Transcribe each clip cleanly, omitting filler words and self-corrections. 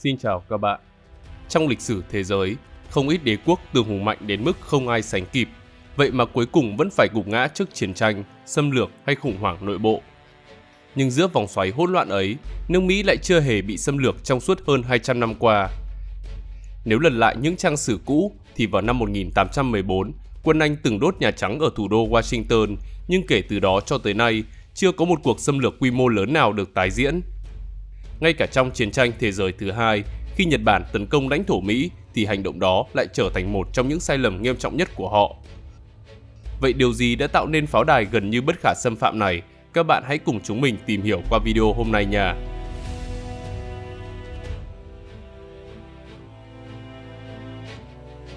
Xin chào các bạn. Trong lịch sử thế giới, không ít đế quốc từng hùng mạnh đến mức không ai sánh kịp, vậy mà cuối cùng vẫn phải gục ngã trước chiến tranh, xâm lược hay khủng hoảng nội bộ. Nhưng giữa vòng xoáy hỗn loạn ấy, nước Mỹ lại chưa hề bị xâm lược trong suốt hơn 200 năm qua. Nếu lần lại những trang sử cũ, thì vào năm 1814, quân Anh từng đốt Nhà Trắng ở thủ đô Washington, nhưng kể từ đó cho tới nay, chưa có một cuộc xâm lược quy mô lớn nào được tái diễn. Ngay cả trong chiến tranh thế giới thứ hai, khi Nhật Bản tấn công lãnh thổ Mỹ thì hành động đó lại trở thành một trong những sai lầm nghiêm trọng nhất của họ. Vậy điều gì đã tạo nên pháo đài gần như bất khả xâm phạm này? Các bạn hãy cùng chúng mình tìm hiểu qua video hôm nay nha.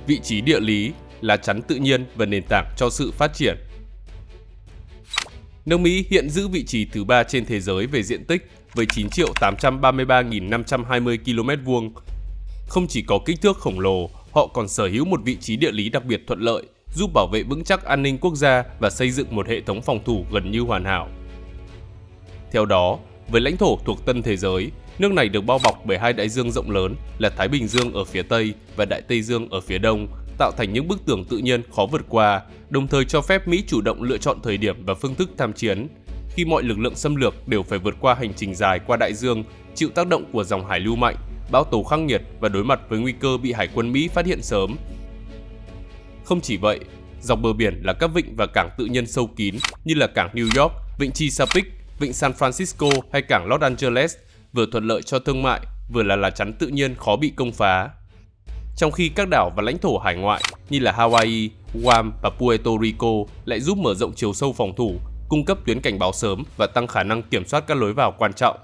Vị trí địa lý, lá chắn tự nhiên và nền tảng cho sự phát triển. Nước Mỹ hiện giữ vị trí thứ 3 trên thế giới về diện tích với 9.833.520 km². Không chỉ có kích thước khổng lồ, họ còn sở hữu một vị trí địa lý đặc biệt thuận lợi, giúp bảo vệ vững chắc an ninh quốc gia và xây dựng một hệ thống phòng thủ gần như hoàn hảo. Theo đó, với lãnh thổ thuộc Tân Thế Giới, nước này được bao bọc bởi hai đại dương rộng lớn là Thái Bình Dương ở phía Tây và Đại Tây Dương ở phía Đông, tạo thành những bức tường tự nhiên khó vượt qua, đồng thời cho phép Mỹ chủ động lựa chọn thời điểm và phương thức tham chiến, khi mọi lực lượng xâm lược đều phải vượt qua hành trình dài qua đại dương, chịu tác động của dòng hải lưu mạnh, bão tố khắc nghiệt và đối mặt với nguy cơ bị hải quân Mỹ phát hiện sớm. Không chỉ vậy, dọc bờ biển là các vịnh và cảng tự nhiên sâu kín như là cảng New York, vịnh Chesapeake, vịnh San Francisco hay cảng Los Angeles, vừa thuận lợi cho thương mại, vừa là lá chắn tự nhiên khó bị công phá. Trong khi các đảo và lãnh thổ hải ngoại như là Hawaii, Guam và Puerto Rico lại giúp mở rộng chiều sâu phòng thủ, cung cấp tuyến cảnh báo sớm và tăng khả năng kiểm soát các lối vào quan trọng.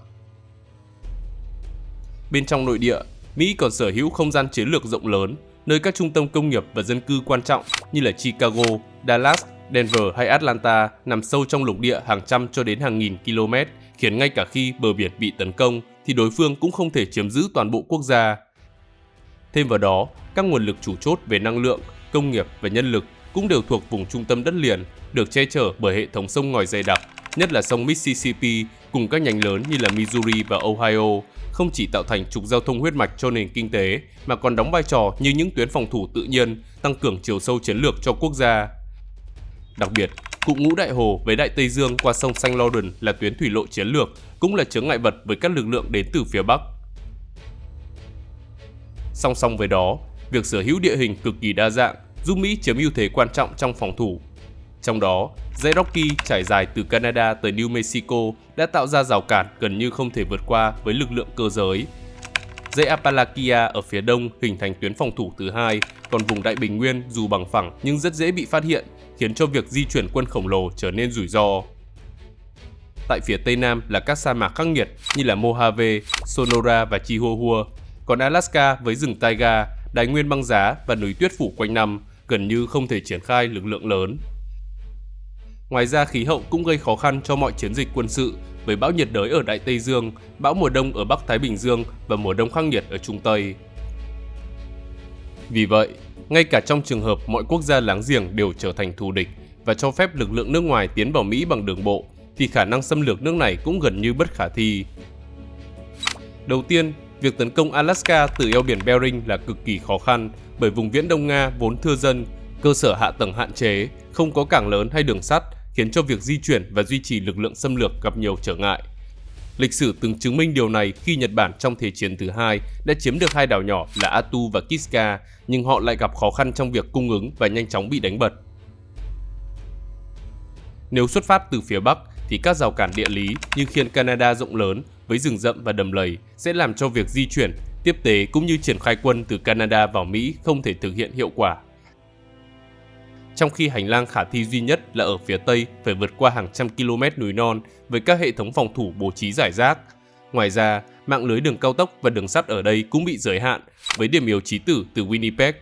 Bên trong nội địa, Mỹ còn sở hữu không gian chiến lược rộng lớn, nơi các trung tâm công nghiệp và dân cư quan trọng như là Chicago, Dallas, Denver hay Atlanta nằm sâu trong lục địa hàng trăm cho đến hàng nghìn km, khiến ngay cả khi bờ biển bị tấn công thì đối phương cũng không thể chiếm giữ toàn bộ quốc gia. Thêm vào đó, các nguồn lực chủ chốt về năng lượng, công nghiệp và nhân lực cũng đều thuộc vùng trung tâm đất liền, được che chở bởi hệ thống sông ngòi dày đặc, nhất là sông Mississippi cùng các nhánh lớn như là Missouri và Ohio, không chỉ tạo thành trục giao thông huyết mạch cho nền kinh tế mà còn đóng vai trò như những tuyến phòng thủ tự nhiên, tăng cường chiều sâu chiến lược cho quốc gia. Đặc biệt, cụm ngũ đại hồ với Đại Tây Dương qua sông Saint Lawrence là tuyến thủy lộ chiến lược, cũng là chướng ngại vật với các lực lượng đến từ phía Bắc. Song song với đó, việc sở hữu địa hình cực kỳ đa dạng giúp Mỹ chiếm ưu thế quan trọng trong phòng thủ. Trong đó, dãy Rocky trải dài từ Canada tới New Mexico đã tạo ra rào cản gần như không thể vượt qua với lực lượng cơ giới. Dãy Appalachia ở phía đông hình thành tuyến phòng thủ thứ hai, còn vùng Đại Bình Nguyên dù bằng phẳng nhưng rất dễ bị phát hiện, khiến cho việc di chuyển quân khổng lồ trở nên rủi ro. Tại phía tây nam là các sa mạc khắc nghiệt như là Mojave, Sonora và Chihuahua, còn Alaska với rừng taiga, đài nguyên băng giá và núi tuyết phủ quanh năm gần như không thể triển khai lực lượng lớn. Ngoài ra, khí hậu cũng gây khó khăn cho mọi chiến dịch quân sự với bão nhiệt đới ở Đại Tây Dương, bão mùa đông ở Bắc Thái Bình Dương và mùa đông khắc nghiệt ở Trung Tây. Vì vậy, ngay cả trong trường hợp mọi quốc gia láng giềng đều trở thành thù địch và cho phép lực lượng nước ngoài tiến vào Mỹ bằng đường bộ, thì khả năng xâm lược nước này cũng gần như bất khả thi. Đầu tiên, việc tấn công Alaska từ eo biển Bering là cực kỳ khó khăn bởi vùng viễn Đông Nga vốn thưa dân, cơ sở hạ tầng hạn chế, không có cảng lớn hay đường sắt, khiến cho việc di chuyển và duy trì lực lượng xâm lược gặp nhiều trở ngại. Lịch sử từng chứng minh điều này khi Nhật Bản trong Thế chiến thứ hai đã chiếm được hai đảo nhỏ là Attu và Kiska, nhưng họ lại gặp khó khăn trong việc cung ứng và nhanh chóng bị đánh bật. Nếu xuất phát từ phía Bắc thì các rào cản địa lý như khiên Canada rộng lớn với rừng rậm và đầm lầy sẽ làm cho việc di chuyển, tiếp tế cũng như triển khai quân từ Canada vào Mỹ không thể thực hiện hiệu quả. Trong khi hành lang khả thi duy nhất là ở phía Tây phải vượt qua hàng trăm km núi non với các hệ thống phòng thủ bố trí rải rác. Ngoài ra, mạng lưới đường cao tốc và đường sắt ở đây cũng bị giới hạn với điểm yếu chí tử từ Winnipeg.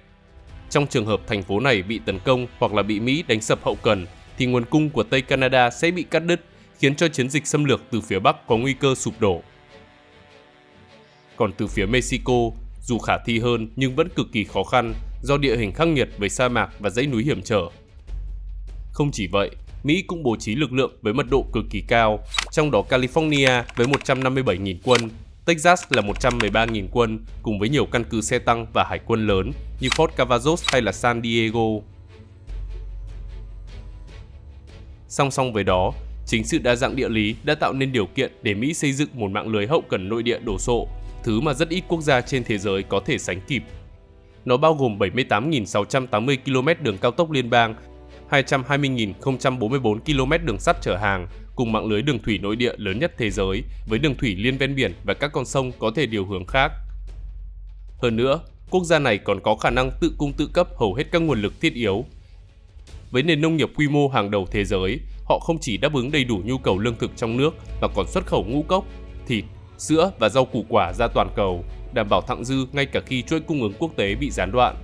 Trong trường hợp thành phố này bị tấn công hoặc là bị Mỹ đánh sập hậu cần, thì nguồn cung của Tây Canada sẽ bị cắt đứt, khiến cho chiến dịch xâm lược từ phía Bắc có nguy cơ sụp đổ. Còn từ phía Mexico, dù khả thi hơn nhưng vẫn cực kỳ khó khăn do địa hình khắc nghiệt với sa mạc và dãy núi hiểm trở. Không chỉ vậy, Mỹ cũng bố trí lực lượng với mật độ cực kỳ cao, trong đó California với 157.000 quân, Texas là 113.000 quân cùng với nhiều căn cứ xe tăng và hải quân lớn như Fort Cavazos hay là San Diego. Song song với đó, chính sự đa dạng địa lý đã tạo nên điều kiện để Mỹ xây dựng một mạng lưới hậu cần nội địa đồ sộ, thứ mà rất ít quốc gia trên thế giới có thể sánh kịp. Nó bao gồm 78.680 km đường cao tốc liên bang, 220.044 km đường sắt chở hàng, cùng mạng lưới đường thủy nội địa lớn nhất thế giới, với đường thủy liên ven biển và các con sông có thể điều hướng khác. Hơn nữa, quốc gia này còn có khả năng tự cung tự cấp hầu hết các nguồn lực thiết yếu. Với nền nông nghiệp quy mô hàng đầu thế giới, họ không chỉ đáp ứng đầy đủ nhu cầu lương thực trong nước mà còn xuất khẩu ngũ cốc, thịt, sữa và rau củ quả ra toàn cầu, đảm bảo thặng dư ngay cả khi chuỗi cung ứng quốc tế bị gián đoạn.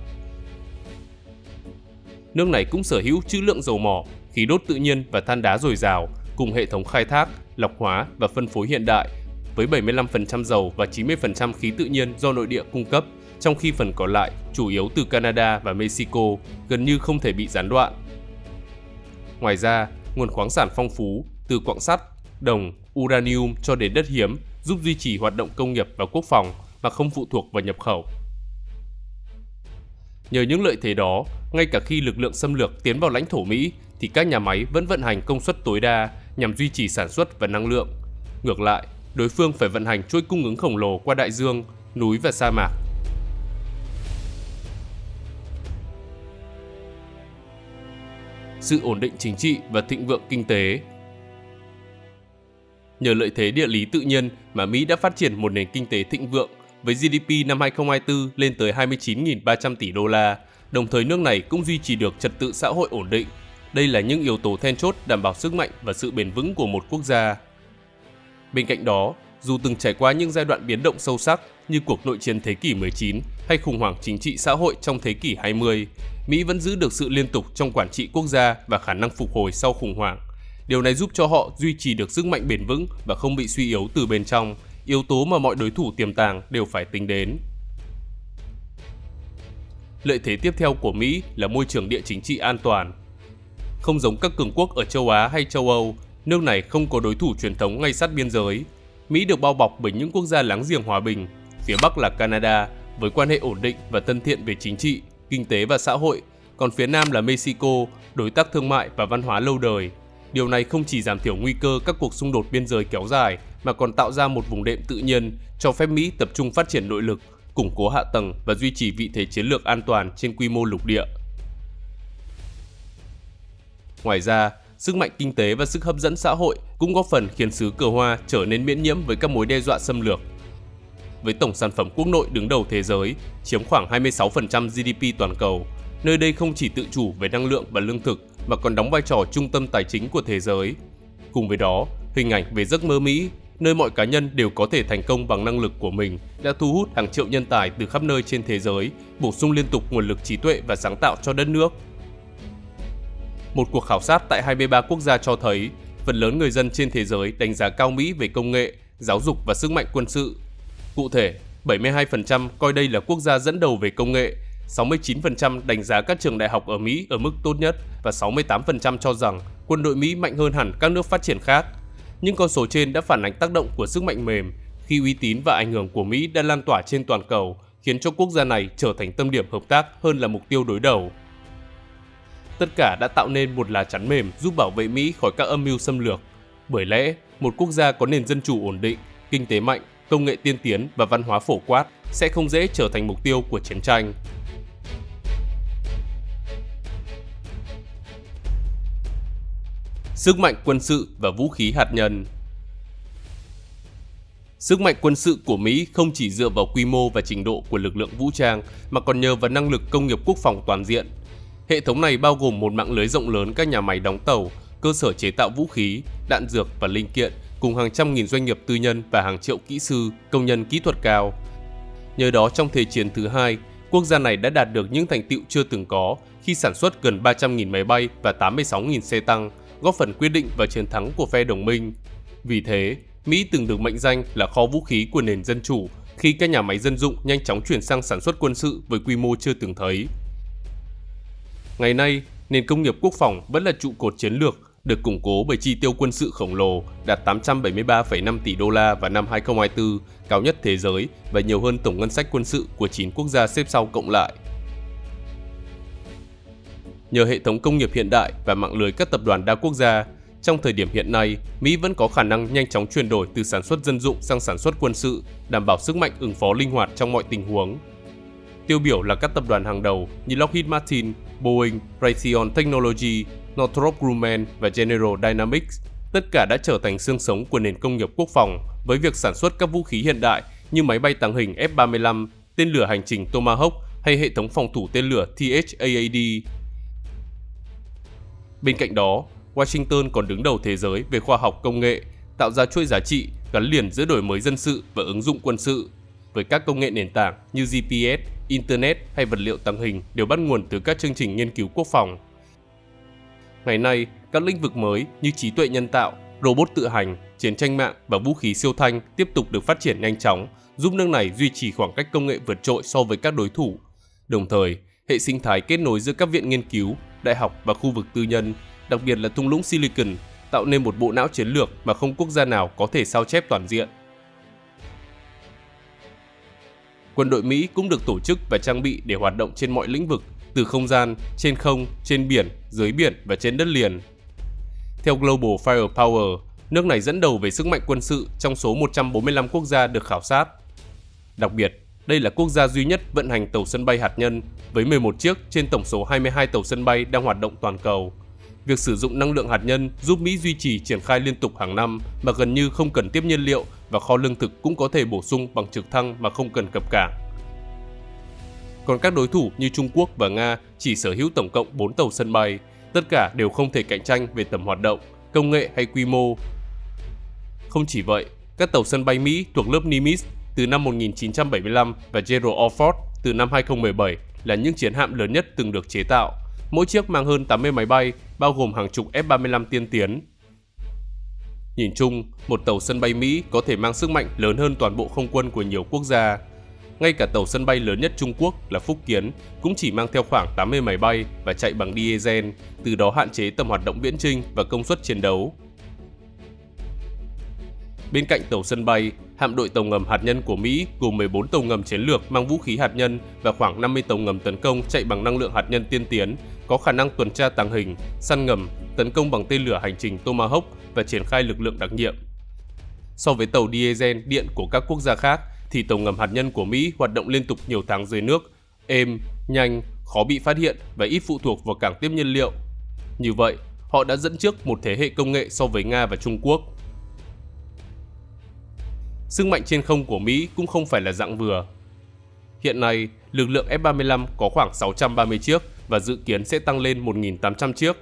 Nước này cũng sở hữu trữ lượng dầu mỏ, khí đốt tự nhiên và than đá dồi dào, cùng hệ thống khai thác, lọc hóa và phân phối hiện đại, với 75% dầu và 90% khí tự nhiên do nội địa cung cấp, trong khi phần còn lại chủ yếu từ Canada và Mexico, gần như không thể bị gián đoạn. Ngoài ra, nguồn khoáng sản phong phú, từ quặng sắt, đồng, uranium cho đến đất hiếm, giúp duy trì hoạt động công nghiệp và quốc phòng mà không phụ thuộc vào nhập khẩu. Nhờ những lợi thế đó, ngay cả khi lực lượng xâm lược tiến vào lãnh thổ Mỹ, thì các nhà máy vẫn vận hành công suất tối đa nhằm duy trì sản xuất và năng lượng. Ngược lại, đối phương phải vận hành chuỗi cung ứng khổng lồ qua đại dương, núi và sa mạc. Sự ổn định chính trị và thịnh vượng kinh tế. Nhờ lợi thế địa lý tự nhiên mà Mỹ đã phát triển một nền kinh tế thịnh vượng, với GDP năm 2024 lên tới 29.300 tỷ đô la, đồng thời nước này cũng duy trì được trật tự xã hội ổn định. Đây là những yếu tố then chốt đảm bảo sức mạnh và sự bền vững của một quốc gia. Bên cạnh đó, dù từng trải qua những giai đoạn biến động sâu sắc như cuộc nội chiến thế kỷ 19 hay khủng hoảng chính trị xã hội trong thế kỷ 20, Mỹ vẫn giữ được sự liên tục trong quản trị quốc gia và khả năng phục hồi sau khủng hoảng. Điều này giúp cho họ duy trì được sức mạnh bền vững và không bị suy yếu từ bên trong, yếu tố mà mọi đối thủ tiềm tàng đều phải tính đến. Lợi thế tiếp theo của Mỹ là môi trường địa chính trị an toàn. Không giống các cường quốc ở châu Á hay châu Âu, nước này không có đối thủ truyền thống ngay sát biên giới. Mỹ được bao bọc bởi những quốc gia láng giềng hòa bình. Phía Bắc là Canada, với quan hệ ổn định và thân thiện về chính trị, kinh tế và xã hội. Còn phía Nam là Mexico, đối tác thương mại và văn hóa lâu đời. Điều này không chỉ giảm thiểu nguy cơ các cuộc xung đột biên giới kéo dài, mà còn tạo ra một vùng đệm tự nhiên, cho phép Mỹ tập trung phát triển nội lực, củng cố hạ tầng và duy trì vị thế chiến lược an toàn trên quy mô lục địa. Ngoài ra, sức mạnh kinh tế và sức hấp dẫn xã hội cũng góp phần khiến xứ cờ hoa trở nên miễn nhiễm với các mối đe dọa xâm lược. Với tổng sản phẩm quốc nội đứng đầu thế giới, chiếm khoảng 26% GDP toàn cầu, nơi đây không chỉ tự chủ về năng lượng và lương thực mà còn đóng vai trò trung tâm tài chính của thế giới. Cùng với đó, hình ảnh về giấc mơ Mỹ, nơi mọi cá nhân đều có thể thành công bằng năng lực của mình, đã thu hút hàng triệu nhân tài từ khắp nơi trên thế giới, bổ sung liên tục nguồn lực trí tuệ và sáng tạo cho đất nước. Một cuộc khảo sát tại 23 quốc gia cho thấy, phần lớn người dân trên thế giới đánh giá cao Mỹ về công nghệ, giáo dục và sức mạnh quân sự. Cụ thể, 72% coi đây là quốc gia dẫn đầu về công nghệ, 69% đánh giá các trường đại học ở Mỹ ở mức tốt nhất và 68% cho rằng quân đội Mỹ mạnh hơn hẳn các nước phát triển khác. Những con số trên đã phản ánh tác động của sức mạnh mềm khi uy tín và ảnh hưởng của Mỹ đã lan tỏa trên toàn cầu, khiến cho quốc gia này trở thành tâm điểm hợp tác hơn là mục tiêu đối đầu. Tất cả đã tạo nên một lá chắn mềm giúp bảo vệ Mỹ khỏi các âm mưu xâm lược. Bởi lẽ, một quốc gia có nền dân chủ ổn định, kinh tế mạnh, công nghệ tiên tiến và văn hóa phổ quát sẽ không dễ trở thành mục tiêu của chiến tranh. Sức mạnh quân sự và vũ khí hạt nhân. Sức mạnh quân sự của Mỹ không chỉ dựa vào quy mô và trình độ của lực lượng vũ trang mà còn nhờ vào năng lực công nghiệp quốc phòng toàn diện. Hệ thống này bao gồm một mạng lưới rộng lớn các nhà máy đóng tàu, cơ sở chế tạo vũ khí, đạn dược và linh kiện, cùng hàng trăm nghìn doanh nghiệp tư nhân và hàng triệu kỹ sư, công nhân kỹ thuật cao. Nhờ đó trong Thế chiến thứ hai, quốc gia này đã đạt được những thành tựu chưa từng có khi sản xuất gần 300.000 máy bay và 86.000 xe tăng, góp phần quyết định vào chiến thắng của phe đồng minh. Vì thế, Mỹ từng được mệnh danh là kho vũ khí của nền dân chủ khi các nhà máy dân dụng nhanh chóng chuyển sang sản xuất quân sự với quy mô chưa từng thấy. Ngày nay, nền công nghiệp quốc phòng vẫn là trụ cột chiến lược, được củng cố bởi chi tiêu quân sự khổng lồ đạt 873,5 tỷ đô la vào năm 2024, cao nhất thế giới và nhiều hơn tổng ngân sách quân sự của 9 quốc gia xếp sau cộng lại. Nhờ hệ thống công nghiệp hiện đại và mạng lưới các tập đoàn đa quốc gia, trong thời điểm hiện nay, Mỹ vẫn có khả năng nhanh chóng chuyển đổi từ sản xuất dân dụng sang sản xuất quân sự, đảm bảo sức mạnh ứng phó linh hoạt trong mọi tình huống. Tiêu biểu là các tập đoàn hàng đầu như Lockheed Martin, Boeing, Raytheon Technology, Northrop Grumman và General Dynamics, tất cả đã trở thành xương sống của nền công nghiệp quốc phòng với việc sản xuất các vũ khí hiện đại như máy bay tàng hình F-35, tên lửa hành trình Tomahawk hay hệ thống phòng thủ tên lửa THAAD. Bên cạnh đó, Washington còn đứng đầu thế giới về khoa học công nghệ, tạo ra chuỗi giá trị gắn liền giữa đổi mới dân sự và ứng dụng quân sự, với các công nghệ nền tảng như GPS, Internet hay vật liệu tàng hình đều bắt nguồn từ các chương trình nghiên cứu quốc phòng. Ngày nay, các lĩnh vực mới như trí tuệ nhân tạo, robot tự hành, chiến tranh mạng và vũ khí siêu thanh tiếp tục được phát triển nhanh chóng, giúp nước này duy trì khoảng cách công nghệ vượt trội so với các đối thủ. Đồng thời, hệ sinh thái kết nối giữa các viện nghiên cứu, đại học và khu vực tư nhân, đặc biệt là thung lũng Silicon, tạo nên một bộ não chiến lược mà không quốc gia nào có thể sao chép toàn diện. Quân đội Mỹ cũng được tổ chức và trang bị để hoạt động trên mọi lĩnh vực, từ không gian, trên không, trên biển, dưới biển và trên đất liền. Theo Global Firepower, nước này dẫn đầu về sức mạnh quân sự trong số 145 quốc gia được khảo sát. Đặc biệt, đây là quốc gia duy nhất vận hành tàu sân bay hạt nhân với 11 chiếc trên tổng số 22 tàu sân bay đang hoạt động toàn cầu. Việc sử dụng năng lượng hạt nhân giúp Mỹ duy trì triển khai liên tục hàng năm mà gần như không cần tiếp nhiên liệu, và kho lương thực cũng có thể bổ sung bằng trực thăng mà không cần cập cảng. Còn các đối thủ như Trung Quốc và Nga chỉ sở hữu tổng cộng 4 tàu sân bay, tất cả đều không thể cạnh tranh về tầm hoạt động, công nghệ hay quy mô. Không chỉ vậy, các tàu sân bay Mỹ thuộc lớp Nimitz từ năm 1975 và Gerald R. Ford từ năm 2017 là những chiến hạm lớn nhất từng được chế tạo. Mỗi chiếc mang hơn 80 máy bay, bao gồm hàng chục F-35 tiên tiến. Nhìn chung, một tàu sân bay Mỹ có thể mang sức mạnh lớn hơn toàn bộ không quân của nhiều quốc gia. Ngay cả tàu sân bay lớn nhất Trung Quốc là Phúc Kiến cũng chỉ mang theo khoảng 80 máy bay và chạy bằng diesel, từ đó hạn chế tầm hoạt động viễn chinh và công suất chiến đấu. Bên cạnh tàu sân bay, hạm đội tàu ngầm hạt nhân của Mỹ gồm 14 tàu ngầm chiến lược mang vũ khí hạt nhân và khoảng 50 tàu ngầm tấn công chạy bằng năng lượng hạt nhân tiên tiến, có khả năng tuần tra tàng hình, săn ngầm, tấn công bằng tên lửa hành trình Tomahawk và triển khai lực lượng đặc nhiệm. So với tàu diesel điện của các quốc gia khác, thì tàu ngầm hạt nhân của Mỹ hoạt động liên tục nhiều tháng dưới nước, êm, nhanh, khó bị phát hiện và ít phụ thuộc vào cảng tiếp nhiên liệu. Như vậy, họ đã dẫn trước một thế hệ công nghệ so với Nga và Trung Quốc. Sức mạnh trên không của Mỹ cũng không phải là dạng vừa. Hiện nay, lực lượng F-35 có khoảng 630 chiếc và dự kiến sẽ tăng lên 1.800 chiếc.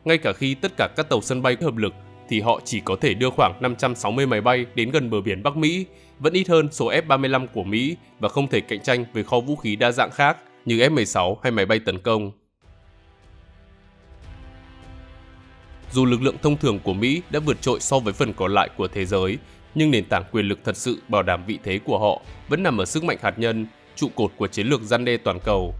Ngay cả khi tất cả các tàu sân bay hợp lực, thì họ chỉ có thể đưa khoảng 560 máy bay đến gần bờ biển Bắc Mỹ, vẫn ít hơn số F-35 của Mỹ và không thể cạnh tranh với kho vũ khí đa dạng khác như F-16 hay máy bay tấn công. Dù lực lượng thông thường của Mỹ đã vượt trội so với phần còn lại của thế giới, nhưng nền tảng quyền lực thật sự bảo đảm vị thế của họ vẫn nằm ở sức mạnh hạt nhân, trụ cột của chiến lược răn đe toàn cầu.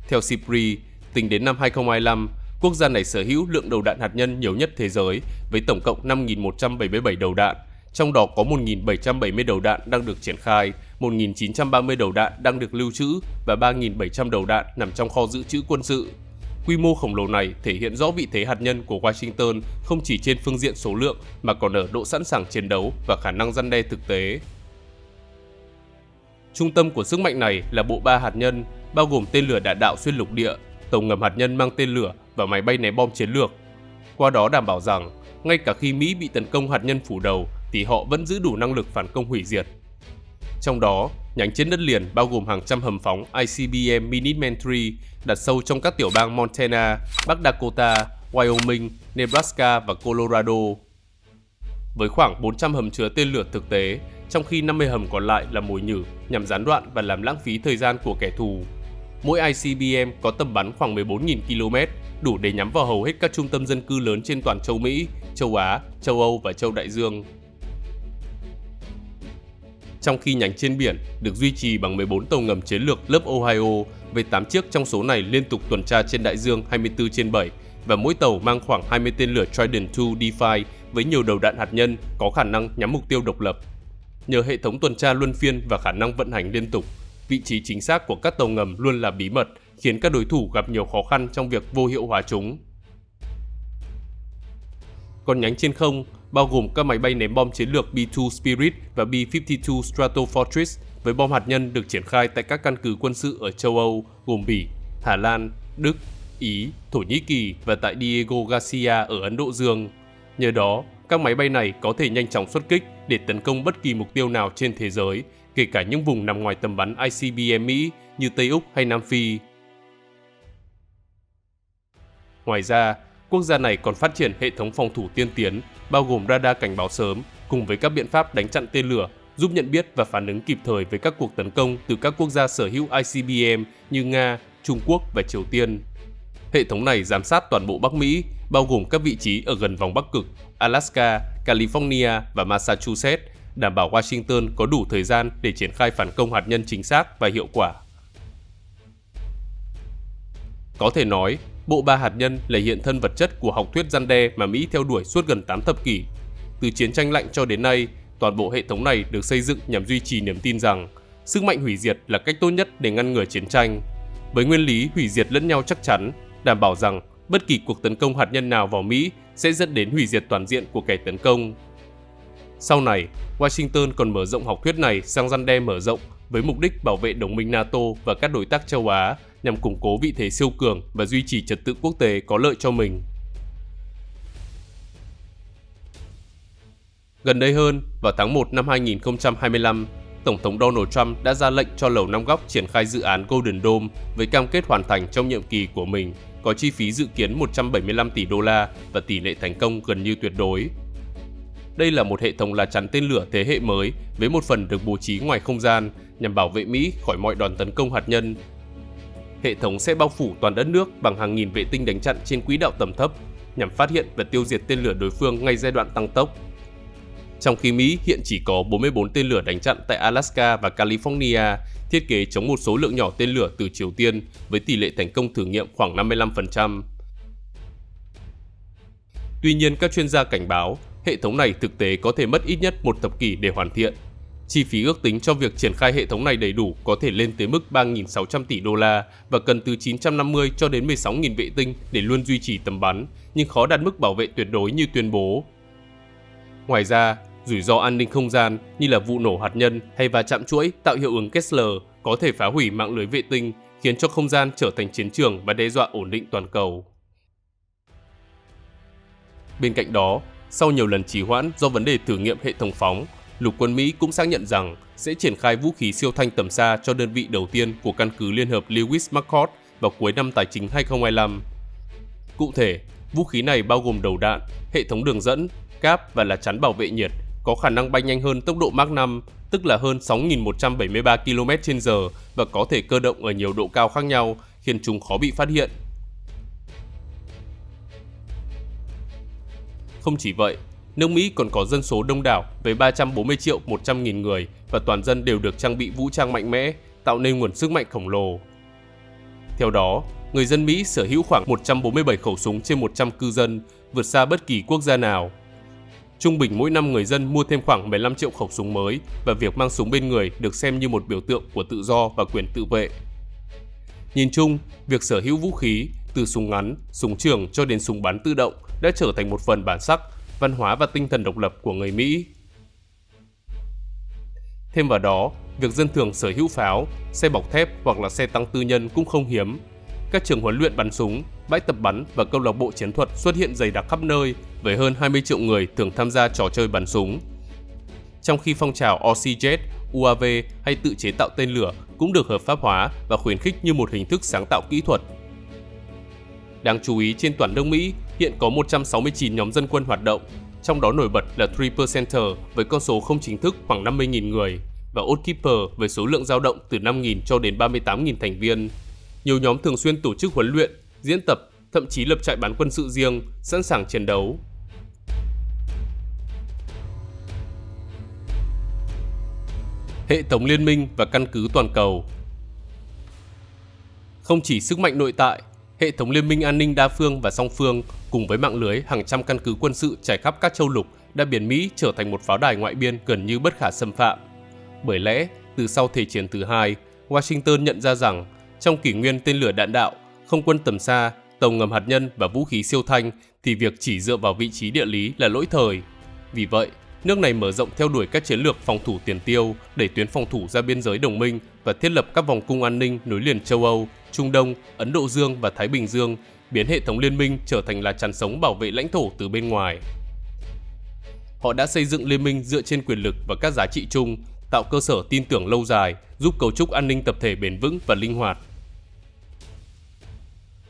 Theo SIPRI, tính đến năm 2025, quốc gia này sở hữu lượng đầu đạn hạt nhân nhiều nhất thế giới với tổng cộng 5.177 đầu đạn, trong đó có 1.770 đầu đạn đang được triển khai, 1.930 đầu đạn đang được lưu trữ và 3.700 đầu đạn nằm trong kho dự trữ quân sự. Quy mô khổng lồ này thể hiện rõ vị thế hạt nhân của Washington không chỉ trên phương diện số lượng mà còn ở độ sẵn sàng chiến đấu và khả năng răn đe thực tế. Trung tâm của sức mạnh này là bộ ba hạt nhân, bao gồm tên lửa đạn đạo xuyên lục địa, tàu ngầm hạt nhân mang tên lửa và máy bay ném bom chiến lược. Qua đó đảm bảo rằng, ngay cả khi Mỹ bị tấn công hạt nhân phủ đầu, thì họ vẫn giữ đủ năng lực phản công hủy diệt. Trong đó, nhánh trên đất liền bao gồm hàng trăm hầm phóng ICBM Minuteman III đặt sâu trong các tiểu bang Montana, Bắc Dakota, Wyoming, Nebraska và Colorado. Với khoảng 400 hầm chứa tên lửa thực tế, trong khi 50 hầm còn lại là mồi nhử nhằm gián đoạn và làm lãng phí thời gian của kẻ thù. Mỗi ICBM có tầm bắn khoảng 14.000 km, đủ để nhắm vào hầu hết các trung tâm dân cư lớn trên toàn châu Mỹ, châu Á, châu Âu và châu Đại Dương. Trong khi nhánh trên biển được duy trì bằng 14 tàu ngầm chiến lược lớp Ohio, với 8 chiếc trong số này liên tục tuần tra trên đại dương 24/7, và mỗi tàu mang khoảng 20 tên lửa Trident II D5 với nhiều đầu đạn hạt nhân có khả năng nhắm mục tiêu độc lập. Nhờ hệ thống tuần tra luân phiên và khả năng vận hành liên tục, vị trí chính xác của các tàu ngầm luôn là bí mật, khiến các đối thủ gặp nhiều khó khăn trong việc vô hiệu hóa chúng. Còn nhánh trên không, bao gồm các máy bay ném bom chiến lược B-2 Spirit và B-52 Stratofortress với bom hạt nhân được triển khai tại các căn cứ quân sự ở châu Âu gồm Bỉ, Hà Lan, Đức, Ý, Thổ Nhĩ Kỳ và tại Diego Garcia ở Ấn Độ Dương. Nhờ đó, các máy bay này có thể nhanh chóng xuất kích để tấn công bất kỳ mục tiêu nào trên thế giới, kể cả những vùng nằm ngoài tầm bắn ICBM Mỹ như Tây Úc hay Nam Phi. Ngoài ra, quốc gia này còn phát triển hệ thống phòng thủ tiên tiến, bao gồm radar cảnh báo sớm, cùng với các biện pháp đánh chặn tên lửa, giúp nhận biết và phản ứng kịp thời với các cuộc tấn công từ các quốc gia sở hữu ICBM như Nga, Trung Quốc và Triều Tiên. Hệ thống này giám sát toàn bộ Bắc Mỹ, bao gồm các vị trí ở gần vòng Bắc Cực, Alaska, California và Massachusetts, đảm bảo Washington có đủ thời gian để triển khai phản công hạt nhân chính xác và hiệu quả. Có thể nói, bộ ba hạt nhân là hiện thân vật chất của học thuyết răn đe mà Mỹ theo đuổi suốt gần 8 thập kỷ. Từ chiến tranh lạnh cho đến nay, toàn bộ hệ thống này được xây dựng nhằm duy trì niềm tin rằng sức mạnh hủy diệt là cách tốt nhất để ngăn ngừa chiến tranh. Với nguyên lý hủy diệt lẫn nhau chắc chắn, đảm bảo rằng bất kỳ cuộc tấn công hạt nhân nào vào Mỹ sẽ dẫn đến hủy diệt toàn diện của kẻ tấn công. Sau này, Washington còn mở rộng học thuyết này sang răn đe mở rộng với mục đích bảo vệ đồng minh NATO và các đối tác châu Á nhằm củng cố vị thế siêu cường và duy trì trật tự quốc tế có lợi cho mình. Gần đây hơn, vào tháng 1 năm 2025, Tổng thống Donald Trump đã ra lệnh cho Lầu Năm Góc triển khai dự án Golden Dome với cam kết hoàn thành trong nhiệm kỳ của mình, có chi phí dự kiến 175 tỷ đô la và tỷ lệ thành công gần như tuyệt đối. Đây là một hệ thống lá chắn tên lửa thế hệ mới với một phần được bố trí ngoài không gian nhằm bảo vệ Mỹ khỏi mọi đòn tấn công hạt nhân. Hệ thống sẽ bao phủ toàn đất nước bằng hàng nghìn vệ tinh đánh chặn trên quỹ đạo tầm thấp nhằm phát hiện và tiêu diệt tên lửa đối phương ngay giai đoạn tăng tốc. Trong khi Mỹ hiện chỉ có 44 tên lửa đánh chặn tại Alaska và California, thiết kế chống một số lượng nhỏ tên lửa từ Triều Tiên với tỷ lệ thành công thử nghiệm khoảng 55%. Tuy nhiên, các chuyên gia cảnh báo, hệ thống này thực tế có thể mất ít nhất một thập kỷ để hoàn thiện. Chi phí ước tính cho việc triển khai hệ thống này đầy đủ có thể lên tới mức 3.600 tỷ đô la và cần từ 950 cho đến 16.000 vệ tinh để luôn duy trì tầm bắn, nhưng khó đạt mức bảo vệ tuyệt đối như tuyên bố. Ngoài ra, rủi ro an ninh không gian như là vụ nổ hạt nhân hay va chạm chuỗi tạo hiệu ứng Kessler có thể phá hủy mạng lưới vệ tinh, khiến cho không gian trở thành chiến trường và đe dọa ổn định toàn cầu. Bên cạnh đó, sau nhiều lần trì hoãn do vấn đề thử nghiệm hệ thống phóng, lục quân Mỹ cũng xác nhận rằng sẽ triển khai vũ khí siêu thanh tầm xa cho đơn vị đầu tiên của căn cứ liên hợp Lewis McChord vào cuối năm tài chính 2025. Cụ thể, vũ khí này bao gồm đầu đạn, hệ thống đường dẫn, cáp và lá chắn bảo vệ nhiệt, có khả năng bay nhanh hơn tốc độ Mach 5, tức là hơn 6.173 km/h và có thể cơ động ở nhiều độ cao khác nhau, khiến chúng khó bị phát hiện. Không chỉ vậy, nước Mỹ còn có dân số đông đảo với 340 triệu 100.000 người và toàn dân đều được trang bị vũ trang mạnh mẽ, tạo nên nguồn sức mạnh khổng lồ. Theo đó, người dân Mỹ sở hữu khoảng 147 khẩu súng trên 100 cư dân, vượt xa bất kỳ quốc gia nào. Trung bình mỗi năm người dân mua thêm khoảng 15 triệu khẩu súng mới và việc mang súng bên người được xem như một biểu tượng của tự do và quyền tự vệ. Nhìn chung, việc sở hữu vũ khí, từ súng ngắn, súng trường cho đến súng bắn tự động đã trở thành một phần bản sắc, văn hóa và tinh thần độc lập của người Mỹ. Thêm vào đó, việc dân thường sở hữu pháo, xe bọc thép hoặc là xe tăng tư nhân cũng không hiếm. Các trường huấn luyện bắn súng, bãi tập bắn và câu lạc bộ chiến thuật xuất hiện dày đặc khắp nơi với hơn 20 triệu người thường tham gia trò chơi bắn súng. Trong khi phong trào OCJet, UAV hay tự chế tạo tên lửa cũng được hợp pháp hóa và khuyến khích như một hình thức sáng tạo kỹ thuật. Đáng chú ý, trên toàn nước Mỹ hiện có 169 nhóm dân quân hoạt động, trong đó nổi bật là Trooper Center với con số không chính thức khoảng 50.000 người và Oath Keeper với số lượng dao động từ 5.000 cho đến 38.000 thành viên. Nhiều nhóm thường xuyên tổ chức huấn luyện, diễn tập, thậm chí lập trại bắn quân sự riêng, sẵn sàng chiến đấu. Hệ thống liên minh và căn cứ toàn cầu. Không chỉ sức mạnh nội tại, Hệ thống liên minh an ninh đa phương và song phương cùng với mạng lưới hàng trăm căn cứ quân sự trải khắp các châu lục đã biến Mỹ trở thành một pháo đài ngoại biên gần như bất khả xâm phạm. Bởi lẽ, từ sau Thế chiến thứ hai, Washington nhận ra rằng trong kỷ nguyên tên lửa đạn đạo, không quân tầm xa, tàu ngầm hạt nhân và vũ khí siêu thanh thì việc chỉ dựa vào vị trí địa lý là lỗi thời. Vì vậy, nước này mở rộng theo đuổi các chiến lược phòng thủ tiền tiêu, đẩy tuyến phòng thủ ra biên giới đồng minh và thiết lập các vòng cung an ninh nối liền châu Âu, Trung Đông, Ấn Độ Dương và Thái Bình Dương, biến hệ thống liên minh trở thành lá chắn sống bảo vệ lãnh thổ từ bên ngoài. Họ đã xây dựng liên minh dựa trên quyền lực và các giá trị chung, tạo cơ sở tin tưởng lâu dài, giúp cấu trúc an ninh tập thể bền vững và linh hoạt.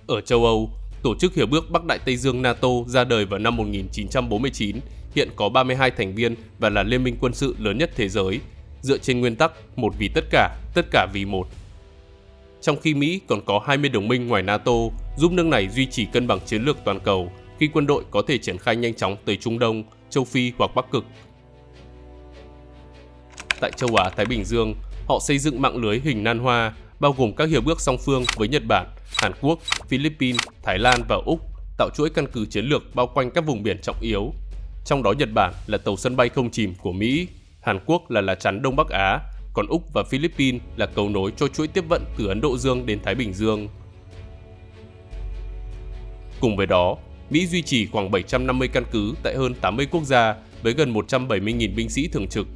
Ở châu Âu, Tổ chức Hiệp ước Bắc Đại Tây Dương NATO ra đời vào năm 1949, hiện có 32 thành viên và là liên minh quân sự lớn nhất thế giới, dựa trên nguyên tắc một vì tất cả vì một. Trong khi Mỹ còn có 20 đồng minh ngoài NATO, giúp nước này duy trì cân bằng chiến lược toàn cầu khi quân đội có thể triển khai nhanh chóng tới Trung Đông, châu Phi hoặc Bắc Cực. Tại châu Á-Thái Bình Dương, họ xây dựng mạng lưới hình nan hoa, bao gồm các hiệp ước song phương với Nhật Bản, Hàn Quốc, Philippines, Thái Lan và Úc, tạo chuỗi căn cứ chiến lược bao quanh các vùng biển trọng yếu. Trong đó Nhật Bản là tàu sân bay không chìm của Mỹ, Hàn Quốc là lá chắn Đông Bắc Á, còn Úc và Philippines là cầu nối cho chuỗi tiếp vận từ Ấn Độ Dương đến Thái Bình Dương. Cùng với đó, Mỹ duy trì khoảng 750 căn cứ tại hơn 80 quốc gia với gần 170.000 binh sĩ thường trực.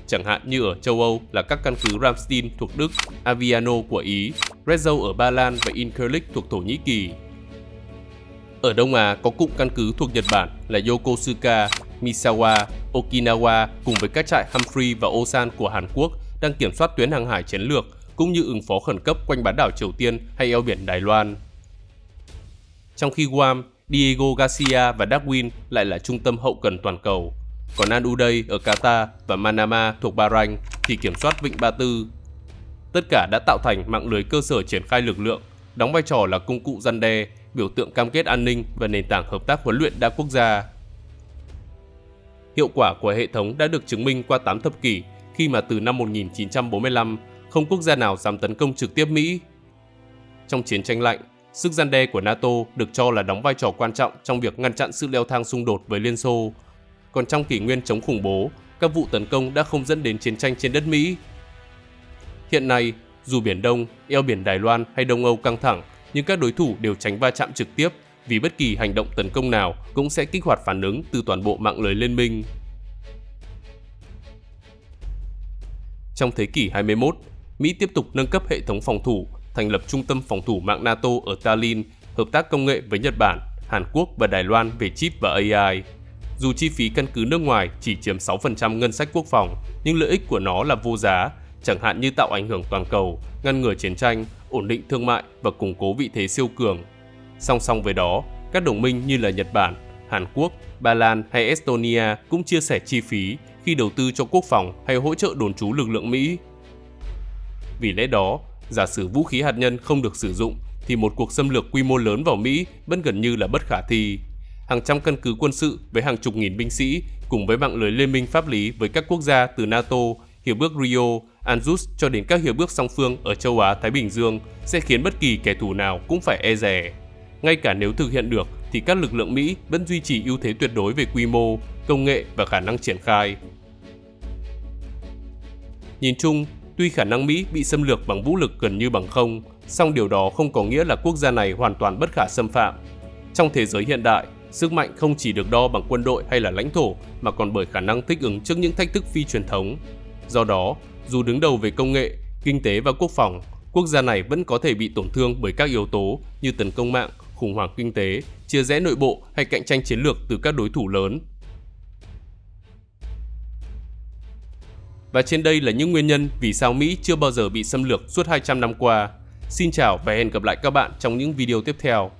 Chẳng hạn như ở châu Âu là các căn cứ Ramstein thuộc Đức, Aviano của Ý, Rzeszów ở Ba Lan và Incirlik thuộc Thổ Nhĩ Kỳ. Ở Đông Á có cụm căn cứ thuộc Nhật Bản là Yokosuka, Misawa, Okinawa cùng với các trại Humphrey và Osan của Hàn Quốc đang kiểm soát tuyến hàng hải chiến lược cũng như ứng phó khẩn cấp quanh bán đảo Triều Tiên hay eo biển Đài Loan. Trong khi Guam, Diego Garcia và Darwin lại là trung tâm hậu cần toàn cầu, còn Al Udeid ở Qatar và Manama thuộc Bahrain thì kiểm soát Vịnh Ba Tư. Tất cả đã tạo thành mạng lưới cơ sở triển khai lực lượng, đóng vai trò là công cụ răn đe, biểu tượng cam kết an ninh và nền tảng hợp tác huấn luyện đa quốc gia. Hiệu quả của hệ thống đã được chứng minh qua 8 thập kỷ khi mà từ năm 1945, không quốc gia nào dám tấn công trực tiếp Mỹ. Trong chiến tranh lạnh, sức răn đe của NATO được cho là đóng vai trò quan trọng trong việc ngăn chặn sự leo thang xung đột với Liên Xô. Còn trong kỷ nguyên chống khủng bố, các vụ tấn công đã không dẫn đến chiến tranh trên đất Mỹ. Hiện nay, dù Biển Đông, eo biển Đài Loan hay Đông Âu căng thẳng, nhưng các đối thủ đều tránh va chạm trực tiếp vì bất kỳ hành động tấn công nào cũng sẽ kích hoạt phản ứng từ toàn bộ mạng lưới liên minh. Trong thế kỷ 21, Mỹ tiếp tục nâng cấp hệ thống phòng thủ, thành lập trung tâm phòng thủ mạng NATO ở Tallinn, hợp tác công nghệ với Nhật Bản, Hàn Quốc và Đài Loan về chip và AI. Dù chi phí căn cứ nước ngoài chỉ chiếm 6% ngân sách quốc phòng, nhưng lợi ích của nó là vô giá, chẳng hạn như tạo ảnh hưởng toàn cầu, ngăn ngừa chiến tranh, ổn định thương mại và củng cố vị thế siêu cường. Song song với đó, các đồng minh như là Nhật Bản, Hàn Quốc, Ba Lan hay Estonia cũng chia sẻ chi phí khi đầu tư cho quốc phòng hay hỗ trợ đồn trú lực lượng Mỹ. Vì lẽ đó, giả sử vũ khí hạt nhân không được sử dụng thì một cuộc xâm lược quy mô lớn vào Mỹ vẫn gần như là bất khả thi. Hàng trăm căn cứ quân sự với hàng chục nghìn binh sĩ cùng với mạng lưới liên minh pháp lý với các quốc gia từ NATO, Hiệp ước Rio, ANZUS cho đến các hiệp ước song phương ở châu Á-Thái Bình Dương sẽ khiến bất kỳ kẻ thù nào cũng phải e dè. Ngay cả nếu thực hiện được thì các lực lượng Mỹ vẫn duy trì ưu thế tuyệt đối về quy mô, công nghệ và khả năng triển khai. Nhìn chung, tuy khả năng Mỹ bị xâm lược bằng vũ lực gần như bằng không, song điều đó không có nghĩa là quốc gia này hoàn toàn bất khả xâm phạm. Trong thế giới hiện đại, sức mạnh không chỉ được đo bằng quân đội hay là lãnh thổ mà còn bởi khả năng thích ứng trước những thách thức phi truyền thống. Do đó, dù đứng đầu về công nghệ, kinh tế và quốc phòng, quốc gia này vẫn có thể bị tổn thương bởi các yếu tố như tấn công mạng, khủng hoảng kinh tế, chia rẽ nội bộ hay cạnh tranh chiến lược từ các đối thủ lớn. Và trên đây là những nguyên nhân vì sao Mỹ chưa bao giờ bị xâm lược suốt 200 năm qua. Xin chào và hẹn gặp lại các bạn trong những video tiếp theo.